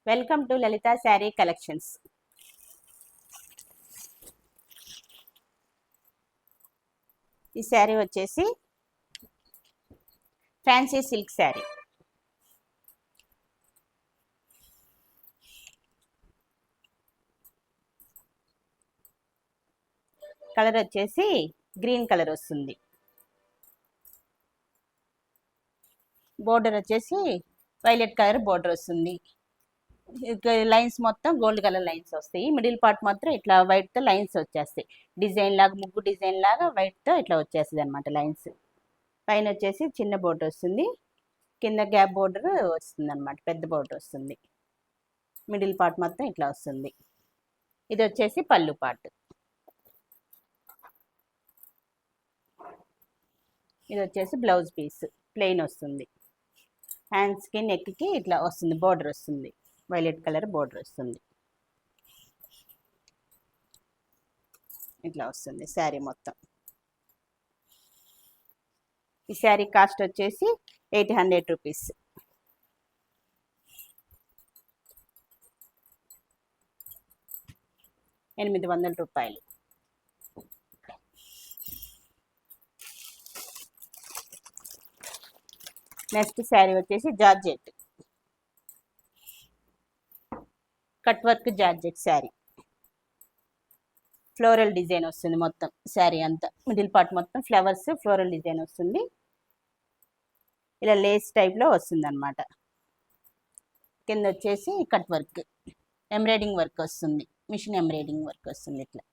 Welcome to Lalitha sari collections. ఈ శారీ వచ్చేసి fancy silk sari. Colour వచ్చేసి గ్రీన్ కలర్ వస్తుంది. బోర్డర్ వచ్చేసి వైలెట్ కలర్ బోర్డర్ వస్తుంది. లైన్స్ మొత్తం గోల్డ్ కలర్ లైన్స్ వస్తాయి. మిడిల్ పార్ట్ మాత్రం ఇట్లా వైట్తో లైన్స్ వచ్చేస్తాయి. డిజైన్ లాగా ముగ్గు డిజైన్ లాగా వైట్తో ఇట్లా వచ్చేస్తుంది అనమాట లైన్స్. పైన వచ్చేసి చిన్న బోర్డర్ వస్తుంది, కింద గ్యాప్ బోర్డర్ వస్తుంది అనమాట, పెద్ద బోర్డర్ వస్తుంది. మిడిల్ పార్ట్ మొత్తం ఇట్లా వస్తుంది. ఇది వచ్చేసి పళ్ళు పార్ట్. ఇది వచ్చేసి బ్లౌజ్ పీస్ ప్లెయిన్ వస్తుంది. హ్యాండ్స్కి నెక్కి ఇట్లా వస్తుంది, బోర్డర్ వస్తుంది, వైలెట్ కలర్ బోర్డర్ వస్తుంది. ఇట్లా వస్తుంది శారీ మొత్తం. ఈ శారీ కాస్ట్ వచ్చేసి 800 రూపీస్. ₹800. నెక్స్ట్ శారీ వచ్చేసి georgette, cut work georgette sari. Floral design వస్తుంది మొత్తం శారీ అంతా. మిడిల్ పార్ట్ మొత్తం ఫ్లవర్స్ ఫ్లోరల్ డిజైన్ వస్తుంది. ఇలా లేస్ టైప్లో వస్తుంది అనమాట. కింద వచ్చేసి కట్ వర్క్ ఎంబ్రాయిడింగ్ వర్క్ వస్తుంది, మిషన్ ఎంబ్రాయిడింగ్ వర్క్ వస్తుంది. ఇట్లా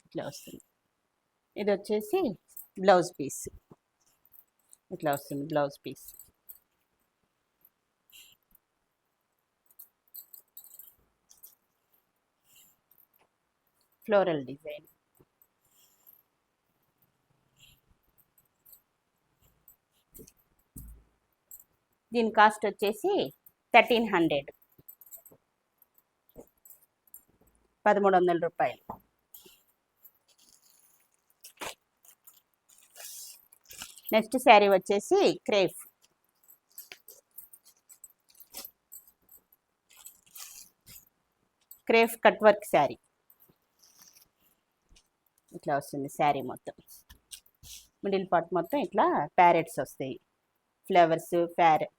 ఇట్లా వస్తుంది. ఇది వచ్చేసి బ్లౌజ్ పీస్. ఇట్లా వస్తుంది బ్లౌజ్ పీస్. Floral design. దీని కాస్ట్ వచ్చేసి 1300, ₹1300. నెక్స్ట్ శారీ వచ్చేసి క్రేప్ కట్ వర్క్ శారీ. ఇట్లా వస్తుంది శారీ మొత్తం. మిడిల్ పార్ట్ మొత్తం ఇట్లా ప్యారెట్స్ వస్తాయి, ఫ్లవర్స్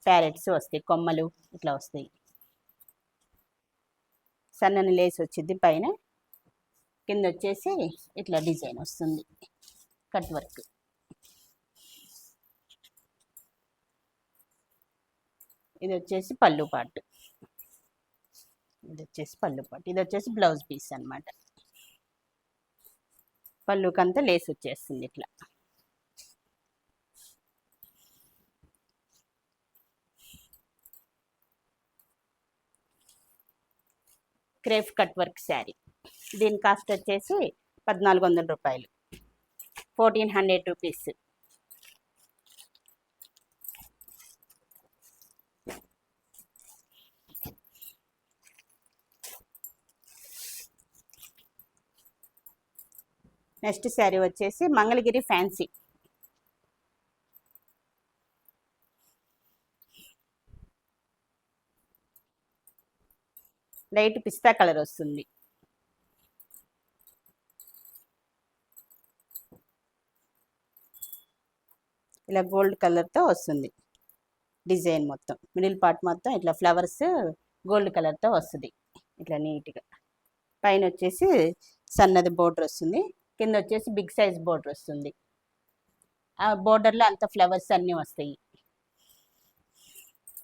ప్యారెట్స్ వస్తాయి, కొమ్మలు ఇట్లా వస్తాయి. సన్నని లేస్ వచ్చింది పైన, కింద వచ్చేసి ఇట్లా డిజైన్ వస్తుంది కట్ వర్క్. ఇది వచ్చేసి పళ్ళు పార్ట్. ఇది వచ్చేసి పళ్ళు పార్ట్. ఇది వచ్చేసి బ్లౌజ్ పీస్ అనమాట. పళ్ళుకంతా లేస్ వచ్చేస్తుంది ఇట్లా. Crepe cut work sari. దీని కాస్ట్ వచ్చేసి ₹1400, 1400 రూపీస్. నెక్స్ట్ శారీ వచ్చేసి మంగళగిరి ఫ్యాన్సీ. లైట్ పిస్తా కలర్ వస్తుంది. ఇలా గోల్డ్ కలర్తో వస్తుంది డిజైన్ మొత్తం. మిడిల్ పార్ట్ మొత్తం ఇట్లా ఫ్లవర్స్ గోల్డ్ కలర్తో వస్తుంది ఇట్లా నీట్గా. పైన వచ్చేసి సన్నది బోర్డర్ వస్తుంది, కింద వచ్చేసి బిగ్ సైజ్ బోర్డర్ వస్తుంది. ఆ బోర్డర్లో అంత ఫ్లవర్స్ అన్నీ వస్తాయి.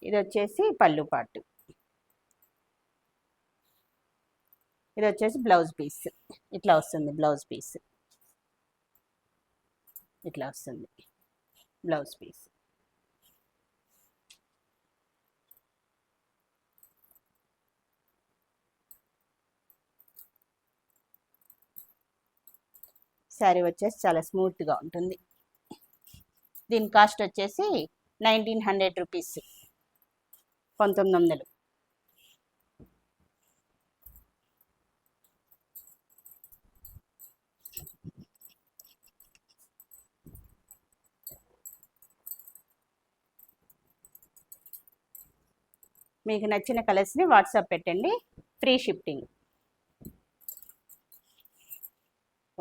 ఇది వచ్చేసి పళ్ళు పార్ట్. ఇది వచ్చేసి బ్లౌజ్ పీస్. ఇట్లా వస్తుంది బ్లౌజ్ పీస్. ఇట్లా వస్తుంది బ్లౌజ్ పీస్. శారీ వచ్చేసి చాలా స్మూత్గా ఉంటుంది. దీని కాస్ట్ వచ్చేసి 1900 రూపీస్, 1900. మీకు నచ్చిన కలర్స్ని వాట్సాప్ పెట్టండి, free shifting.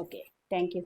Okay, thank you.